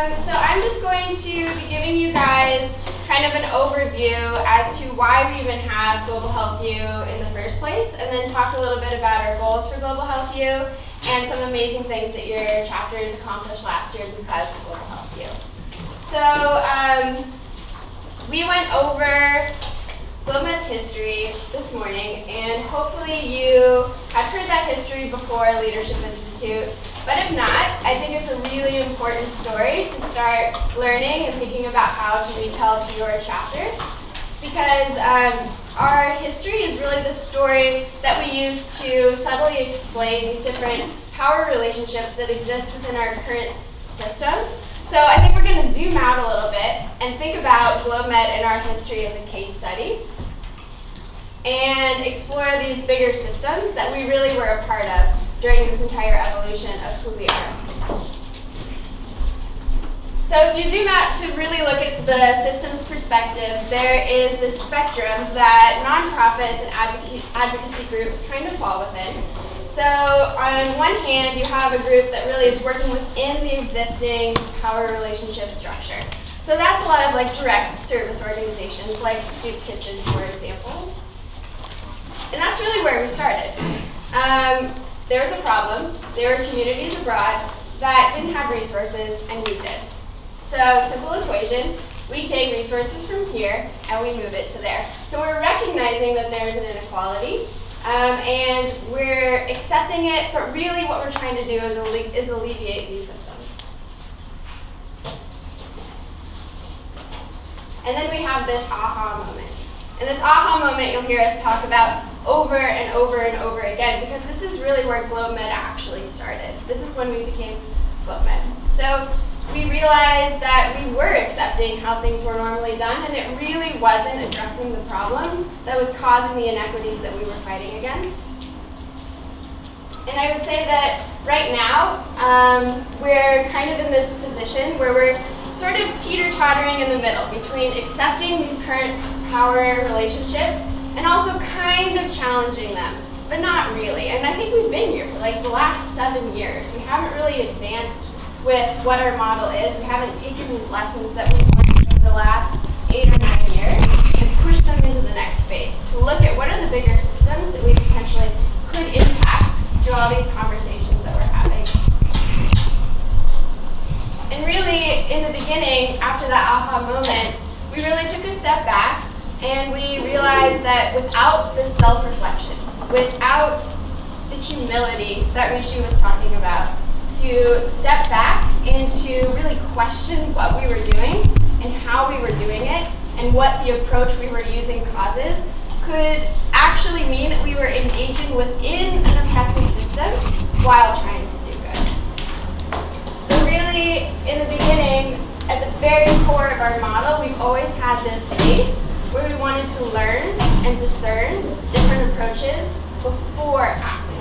So I'm just going to be giving you guys kind of an overview as to why we even have globalhealthU in the first place, and then talk a little bit about our goals for globalhealthU and some amazing things that your chapters accomplished last year because of globalhealthU. So we went over GlobeMed's history this morning, and hopefully you had heard that history before Leadership Institute. But if not, I think it's a really important story to start learning and thinking about how to retell to your chapter, because our history is really the story that we use to subtly explain these different power relationships that exist within our current system. So I think we're going to zoom out a little bit and think about GlobeMed and our history as a case study, and explore these bigger systems that we really were a part of during this entire evolution of who we are. So if you zoom out to really look at the systems perspective, there is this spectrum that nonprofits and advocacy groups kind of fall within. So on one hand, you have a group that really is working within the existing power relationship structure. So that's a lot of like direct service organizations, like soup kitchens, for example. And that's really where we started. There was a problem. There were communities abroad that didn't have resources, and we did. So, simple equation, we take resources from here and we move it to there. So we're recognizing that there's an inequality, and we're accepting it, but really what we're trying to do is alleviate these symptoms. And then we have this aha moment. And this aha moment you'll hear us talk about over and over and over again, because this is really where GlobeMed actually started. This is when we became GlobeMed. So we realized that we were accepting how things were normally done, and it really wasn't addressing the problem that was causing the inequities that we were fighting against. And I would say that right now, we're kind of in this position where we're sort of teeter-tottering in the middle between accepting these current power relationships and also kind of challenging them, but not really. And I think we've been here for like the last 7 years. We haven't really advanced with what our model is. We haven't taken these lessons that we've learned over the last 8 or 9 years and pushed them into the next space to look at what are the bigger systems that we potentially could impact through all these conversations that we're having. And really, in the beginning, after that aha moment, we really took a step back, and we realized that without this self-reflection, without the humility that Rishi was talking about, to step back and to really question what we were doing and how we were doing it and what the approach we were using causes, could actually mean that we were engaging within an oppressive system while trying to do good. So really, in the beginning, at the very core of our model, we've always had this space where we wanted to learn and discern different approaches before acting.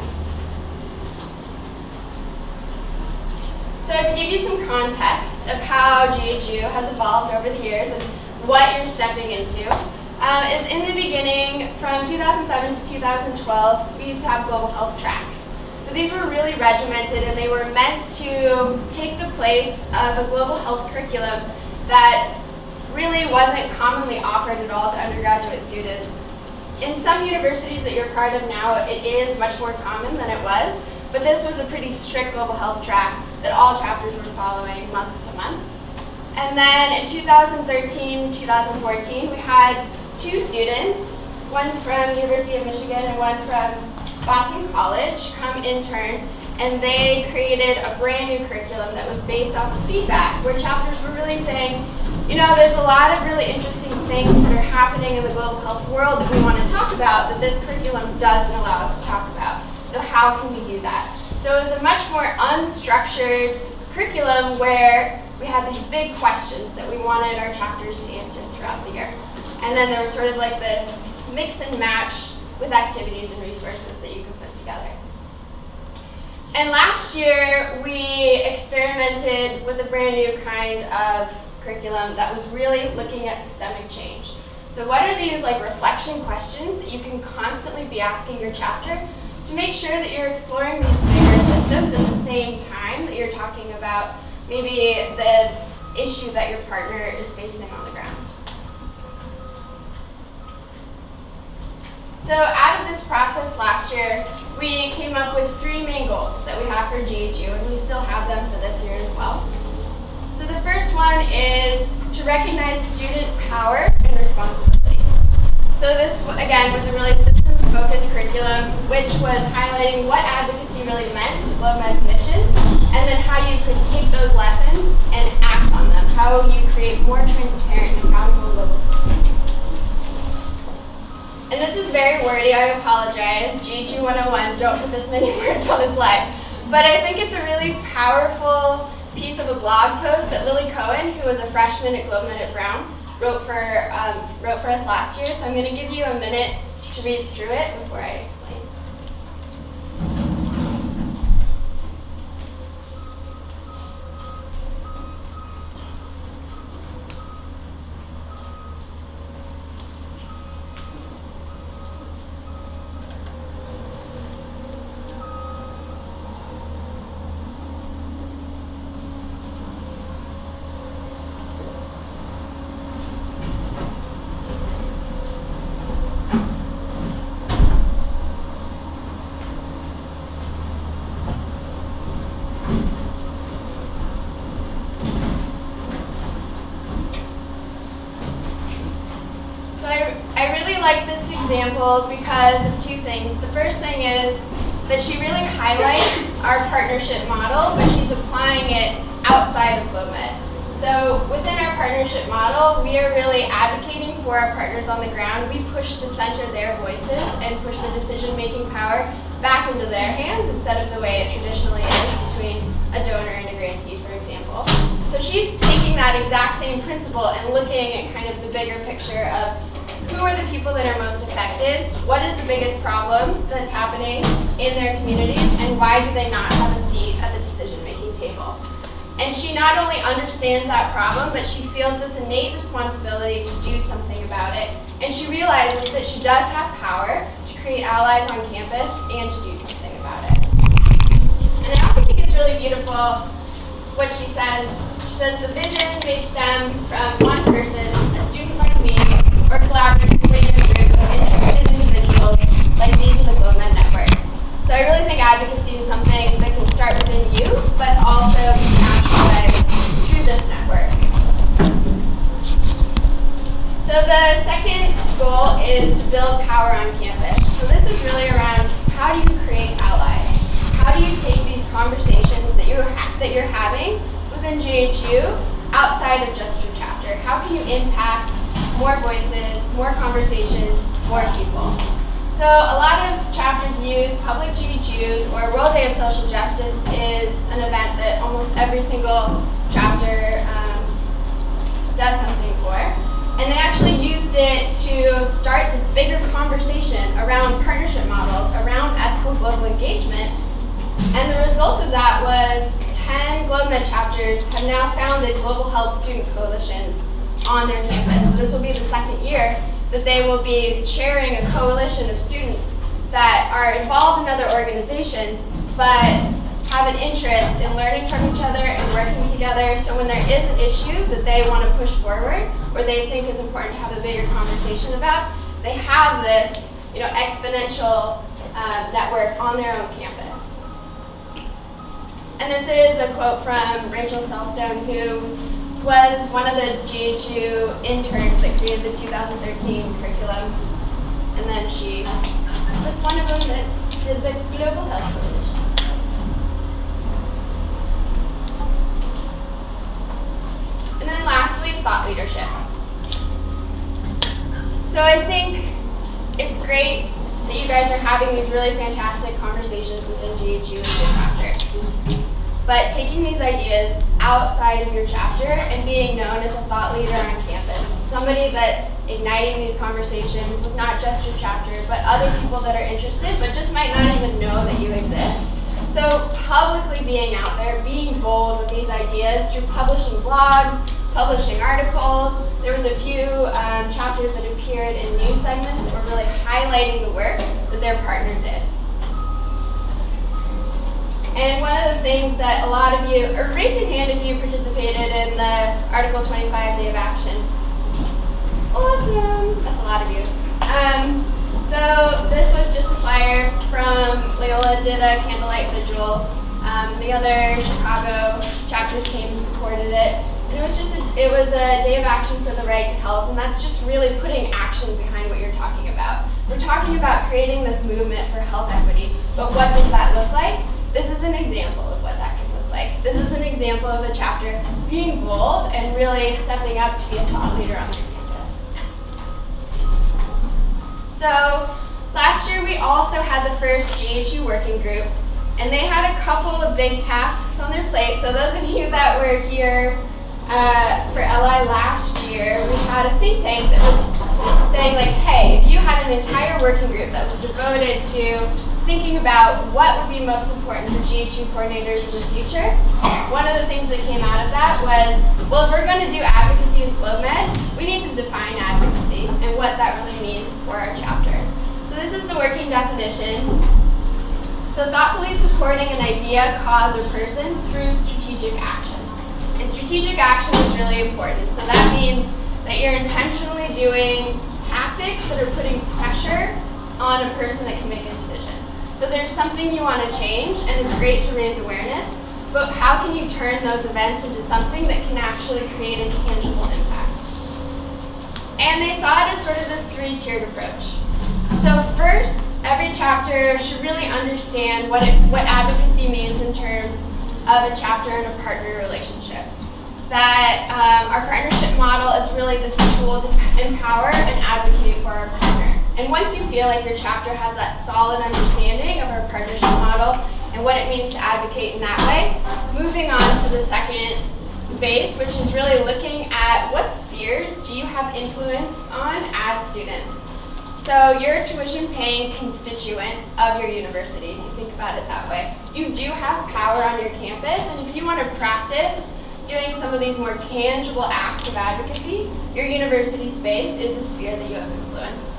So to give you some context of how GHU has evolved over the years and what you're stepping into, is in the beginning, from 2007 to 2012, we used to have global health tracks. So these were really regimented, and they were meant to take the place of a global health curriculum that really wasn't commonly offered at all to undergraduate students. In some universities that you're part of now, it is much more common than it was, but this was a pretty strict global health track that all chapters were following month to month. And then in 2013, 2014, we had 2 students, one from University of Michigan and one from Boston College, come intern, and they created a brand new curriculum that was based off of feedback, where chapters were really saying, you know, there's a lot of really interesting things that are happening in the global health world that we want to talk about that this curriculum doesn't allow us to talk about. So how can we do that? So it was a much more unstructured curriculum where we had these big questions that we wanted our chapters to answer throughout the year. And then there was sort of like this mix and match with activities and resources that you could put together. And last year, we experimented with a brand new kind of curriculum that was really looking at systemic change. So what are these like reflection questions that you can constantly be asking your chapter to make sure that you're exploring these bigger systems at the same time that you're talking about maybe the issue that your partner is facing on the ground. So out of this process last year, we came up with 3 main goals that we have for GHU, and we still have them for this year as well. So the first one is to recognize student power and responsibility. So this, again, was a really systems-focused curriculum, which was highlighting what advocacy really meant to GlobeMed's mission, and then how you could take those lessons and act on them, how you create more transparent and accountable global systems. And this is very wordy, I apologize. GHU 101, don't put this many words on a slide. But I think it's a really powerful piece of a blog post that Lily Cohen, who was a freshman at GlobeMed at Brown, wrote for us last year. So I'm going to give you a minute to read through it before I explain. Like this example because of 2 things. The first thing is that she really highlights our partnership model, but she's applying it outside of GlobeMed. So within our partnership model, we are really advocating for our partners on the ground. We push to center their voices and push the decision-making power back into their hands instead of the way it traditionally is between a donor and a grantee, for example. So she's taking that exact same principle and looking at kind of the bigger picture of who are the people that are most affected, what is the biggest problem that's happening in their communities, and why do they not have a seat at the decision-making table. And she not only understands that problem, but she feels this innate responsibility to do something about it. And she realizes that she does have power to create allies on campus and to do something about it. And I also think it's really beautiful what she says. She says the vision may stem from one person, a student like me, or collaboratively in a group of interested individuals like these in the GlobeMed network. So I really think advocacy is something that can start within you, but also be actualized through this network. So the second goal is to build power on campus. So this is really around how do you create allies? How do you take these conversations that you're having within GHU outside of just your chapter? How can you impact more voices, more conversations, more people? So a lot of chapters use public GHUs, or World Day of Social Justice is an event that almost every single chapter does something for. And they actually used it to start this bigger conversation around partnership models, around ethical global engagement. And the result of that was 10 GlobeMed chapters have now founded global health student coalitions on their campus. So this will be the second year that they will be chairing a coalition of students that are involved in other organizations, but have an interest in learning from each other and working together. So when there is an issue that they want to push forward, or they think is important to have a bigger conversation about, they have this, exponential network on their own campus. And this is a quote from Rachel Selstone, who was one of the GHU interns that created the 2013 curriculum. And then she was one of them that did the Global Health Coalition. And then lastly, thought leadership. So I think it's great that you guys are having these really fantastic conversations within GHU in your chapter. But taking these ideas outside of your chapter and being known as a thought leader on campus, somebody that's igniting these conversations with not just your chapter, but other people that are interested, but just might not even know that you exist. So publicly being out there, being bold with these ideas through publishing blogs, publishing articles. There was a few chapters that appeared in news segments that were really highlighting the work that their partner did. And one of the things that a lot of you, or raise your hand if you participated in the Article 25 Day of Action. Awesome, that's a lot of you. So this was just a flyer from Loyola did a candlelight vigil. The other Chicago chapters came and supported it. And it was a day of action for the right to health, and that's just really putting action behind what you're talking about. We're talking about creating this movement for health equity, but what does that look like? This is an example of what that can look like. This is an example of a chapter being bold and really stepping up to be a thought leader on their campus. So last year we also had the first GHU working group, and they had a couple of big tasks on their plate. So those of you that were here for LI last year, we had a think tank that was saying like, hey, if you had an entire working group that was devoted to thinking about what would be most important for GHU coordinators in the future, one of the things that came out of that was, well, if we're going to do advocacy as GlobeMed, we need to define advocacy and what that really means for our chapter. So this is the working definition. So thoughtfully supporting an idea, cause, or person through strategic action. And strategic action is really important. So that means that you're intentionally doing tactics that are putting pressure on a person that can make a decision. So there's something you want to change, and it's great to raise awareness, but how can you turn those events into something that can actually create a tangible impact? And they saw it as sort of this three-tiered approach. So first, every chapter should really understand what advocacy means in terms of a chapter and a partner relationship. That our partnership model is really this tool to empower and advocate for our partner. And once you feel like your chapter has that solid understanding of our partnership model and what it means to advocate in that way, moving on to the second space, which is really looking at what spheres do you have influence on as students. So you're a tuition-paying constituent of your university, if you think about it that way. You do have power on your campus, and if you want to practice doing some of these more tangible acts of advocacy, your university space is the sphere that you have influence.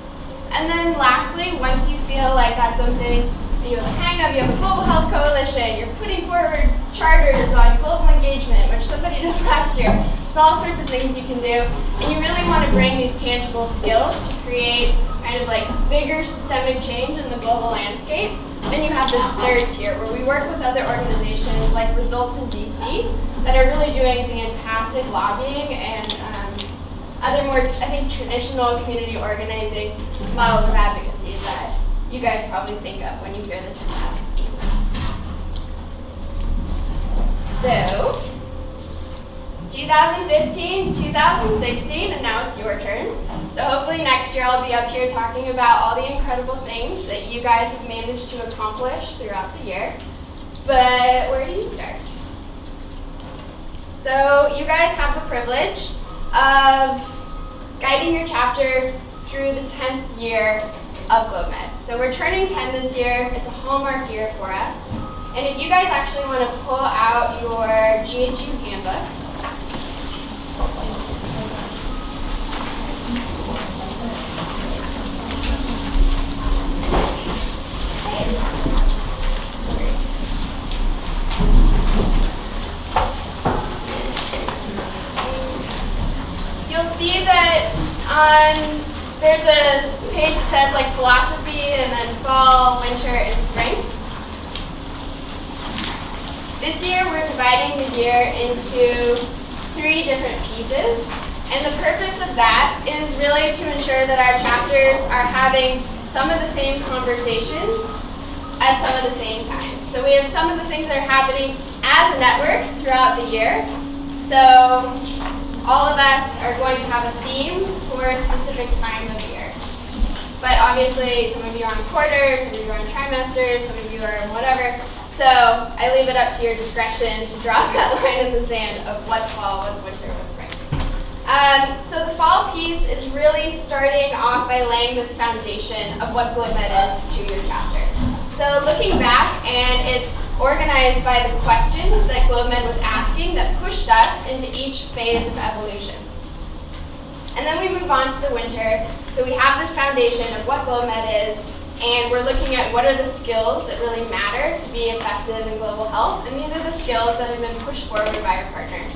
And then lastly, once you feel like that's something that you have a hang of, you have a global health coalition, you're putting forward charters on global engagement, which somebody did last year. There's all sorts of things you can do, and you really want to bring these tangible skills to create kind of like bigger systemic change in the global landscape. Then you have this third tier where we work with other organizations like Results in DC that are really doing fantastic lobbying and other more, I think, traditional community organizing models of advocacy that you guys probably think of when you hear the term advocacy. So, 2015, 2016, and now it's your turn. So hopefully next year I'll be up here talking about all the incredible things that you guys have managed to accomplish throughout the year. But where do you start? So you guys have the privilege of guiding your chapter through the 10th year of GlobeMed. So we're turning 10 this year. It's a hallmark year for us. And if you guys actually want to pull out your GHU handbooks, you'll see that there's a page that says like philosophy and then fall, winter, and spring. This year we're dividing the year into 3 different pieces, and the purpose of that is really to ensure that our chapters are having some of the same conversations at some of the same times. So we have some of the things that are happening as a network throughout the year. So all of us are going to have a theme for a specific time of year. But obviously some of you are on quarters, some of you are on trimesters, some of you are in whatever. So I leave it up to your discretion to draw that line in the sand of what's fall, what's winter, what's spring. So the fall piece is really starting off by laying this foundation of what GlobeMed is to your chapter. So looking back, and it's organized by the questions that GlobeMed was asking that pushed us into each phase of evolution. And then we move on to the winter. So we have this foundation of what GlobeMed is, And we're looking at what are the skills that really matter to be effective in global health. And these are the skills that have been pushed forward by our partners.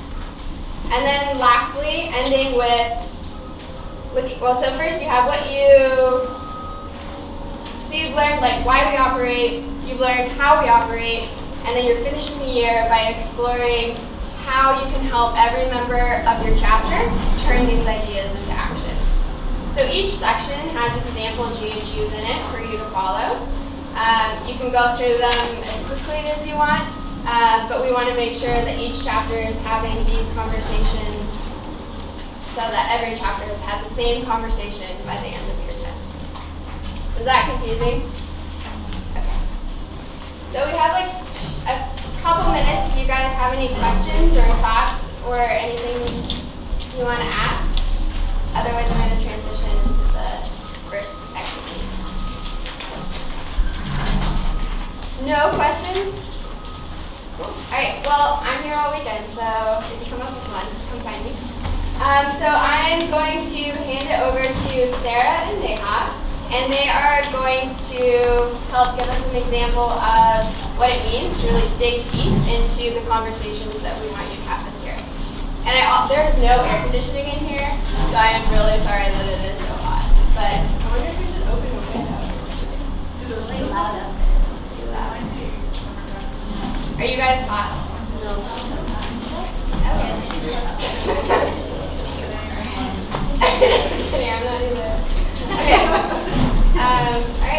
And then lastly, ending with, so first you have so you've learned like why we operate, you've learned how we operate, and then you're finishing the year by exploring how you can help every member of your chapter turn these ideas into action. So each section has example GHUs in it for you to follow. You can go through them as quickly as you want, but we want to make sure that each chapter is having these conversations so that every chapter has had the same conversation by the end of year 10. Is that confusing? Okay. So we have like a couple minutes if you guys have any questions or thoughts or anything you want to ask. Otherwise, I'm going to transition into the first activity. No questions? Cool. All right, well, I'm here all weekend, so if you come up with one, come find me. So I'm going to hand it over to Sarah and Neha, and they are going to help give us an example of what it means to really dig deep into the conversations that we want you to have this year. And there is no air conditioning in here, so I am really sorry that it is so hot. But I wonder if we should open a window or something. It's really loud up there. It's too loud. Are you guys hot? No. Okay. Just kidding, I'm not either. Okay. All